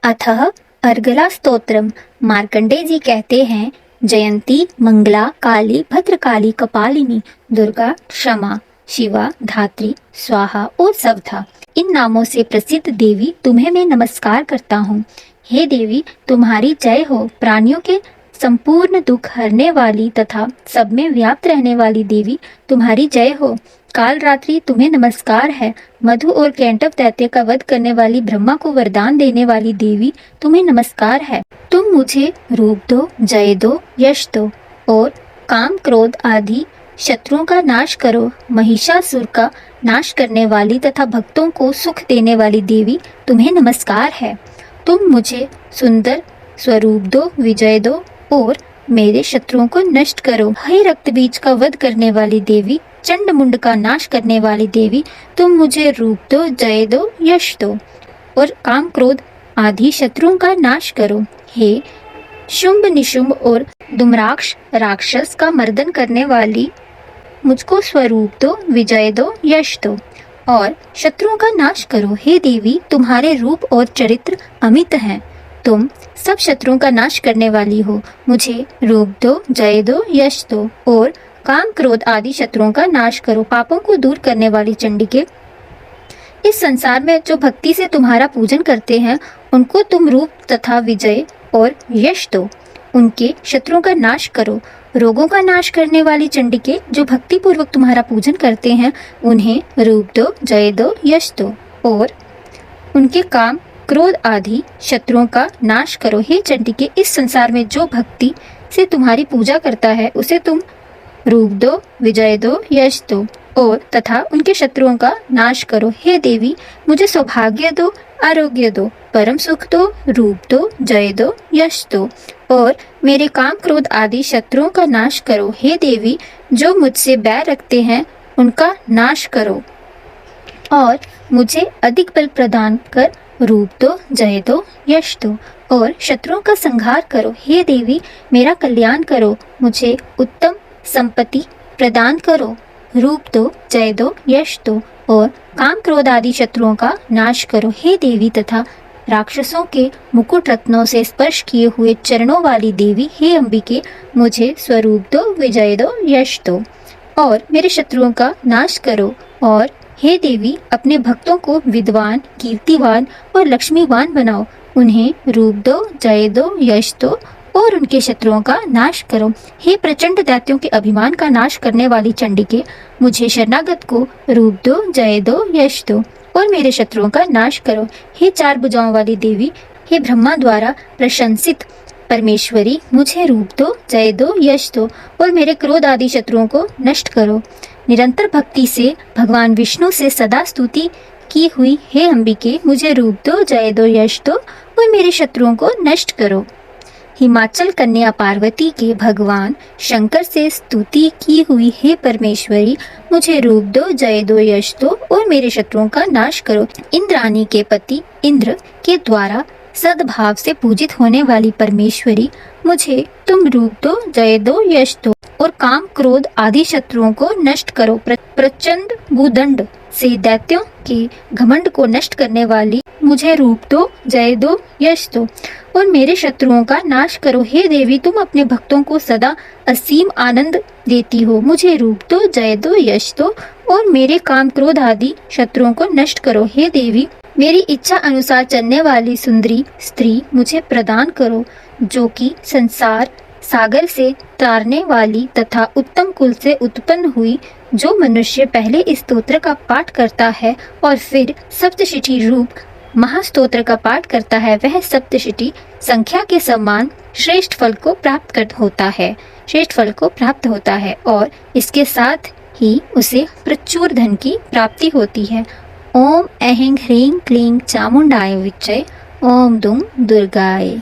अतः अर्गला स्तोत्रम। मार्कंडेय जी कहते हैं, जयंती मंगला काली भद्रकाली कपालिनी दुर्गा क्षमा शिवा धात्री स्वाहा और सवधा, इन नामों से प्रसिद्ध देवी तुम्हें मैं नमस्कार करता हूँ। हे देवी, तुम्हारी जय हो। प्राणियों के संपूर्ण दुख हरने वाली तथा सब में व्याप्त रहने वाली देवी तुम्हारी जय हो। काल रात्रि तुम्हें नमस्कार है। मधु और कैंटव दैत्य का वध करने वाली ब्रह्मा को वरदान देने वाली देवी तुम्हें नमस्कार है। तुम मुझे रूप दो, जय दो, यश दो और काम क्रोध आदि शत्रुओं का नाश करो। महिषासुर का नाश करने वाली तथा भक्तों को सुख देने वाली देवी तुम्हें नमस्कार है। तुम मुझे सुंदर स्वरूप दो, विजय दो और मेरे शत्रुओं को नष्ट करो। हे रक्त बीज का वध करने वाली देवी, चंड मुंड का नाश करने वाली देवी, तुम मुझे रूप दो, जय दो, यश दो और काम क्रोध आदि शत्रुओं का नाश करो। हे शुंभ निशुंभ और दुम्राक्ष राक्षस का मर्दन करने वाली, मुझको स्वरूप दो, विजय दो, यश दो और शत्रुओं का नाश करो। हे देवी, तुम्हारे रूप और चरित्र अमित हैं। तुम सब शत्रुओं का नाश करने वाली हो। मुझे रूप दो, जय दो, यश दो और काम क्रोध आदि शत्रुओं का नाश करो। पापों को दूर करने वाली चंडिके, इस संसार में जो भक्ति से तुम्हारा पूजन करते हैं उनको तुम रूप तथा विजय और यश दो। उनके शत्रुओं का नाश करो। रोगों का नाश करने वाली चंडिके, जो भक्ति पूर्वक तुम्हारा पूजन करते हैं उन्हें रूप दो, जय दो, यश दो और उनके काम क्रोध आदि शत्रुओं का नाश करो। हे चंडिके, इस संसार में जो भक्ति से तुम्हारी पूजा करता है उसे तुम रूप दो, विजय दो, यश दो और तथा उनके शत्रुओं का नाश करो। हे देवी, मुझे सौभाग्य दो, आरोग्य दो, परम सुख दो, रूप दो, जय दो, यश दो और मेरे काम क्रोध आदि शत्रुओं का नाश करो। हे देवी, जो मुझसे बैर रखते हैं उनका नाश करो और मुझे अधिक बल प्रदान कर रूप दो, जय दो, यश दो और शत्रुओं का संहार करो। हे देवी, मेरा कल्याण करो। मुझे उत्तम संपत्ति प्रदान करो। रूप दो, जय दो, यश दो और काम क्रोध आदि शत्रुओं का नाश करो। हे देवी, तथा राक्षसों के मुकुट रत्नों से स्पर्श किए हुए चरणों वाली देवी, हे अंबिके, मुझे स्वरूप दो, विजय दो, यश दो और मेरे शत्रुओं का नाश करो। और हे देवी, अपने भक्तों को विद्वान, कीर्तिवान और लक्ष्मीवान बनाओ। उन्हें रूप दो, जय दो, यश दो और उनके शत्रुओं का नाश करो। हे प्रचंड दैत्यों के अभिमान का नाश करने वाली चंडिके, मुझे शरणागत को रूप दो, जय दो, यश दो और मेरे शत्रुओं का नाश करो। हे चार भुजाओं वाली देवी, हे ब्रह्मा द्वारा प्रशंसित परमेश्वरी, मुझे रूप दो, जय दो, यश दो और मेरे क्रोध आदि शत्रुओं को नष्ट करो। निरंतर भक्ति से भगवान विष्णु से सदा स्तुति की हुई हे अंबिके, मुझे रूप दो, जय दो, यश दो और मेरे शत्रुओं को नष्ट करो। हिमाचल कन्या पार्वती के भगवान शंकर से स्तुति की हुई हे परमेश्वरी, मुझे रूप दो, जय दो, यश दो और मेरे शत्रुओं का नाश करो। इंद्राणी के पति इंद्र के द्वारा सद्भाव से पूजित होने वाली परमेश्वरी, मुझे तुम रूप दो, जय दो, यश दो और काम क्रोध आदि शत्रुओं को नष्ट करो। प्रचंड भूदंड से दैत्यों के घमंड को नष्ट करने वाली, मुझे रूप दो, जय दो, यश दो और मेरे शत्रुओं का नाश करो। हे देवी, तुम अपने भक्तों को सदा असीम आनंद देती हो। मुझे रूप दो, जय दो, यश दो और मेरे काम क्रोध आदि शत्रुओं को नष्ट करो। हे देवी, मेरी इच्छा अनुसार चलने वाली सुंदरी स्त्री मुझे प्रदान करो, जो कि संसार सागर से तारने वाली तथा उत्तम कुल से उत्पन्न हुई। जो मनुष्य पहले इस स्तोत्र का पाठ करता है और फिर सप्तशती रूप महास्तोत्र का पाठ करता है, वह सप्तशती संख्या के समान श्रेष्ठ फल को प्राप्त होता है और इसके साथ ही उसे प्रचुर धन की प्राप्ति होती है। ओम ऐं ह्रीं क्लीं चामुंडाय विच्चे, ओम दुं दुर्गाय।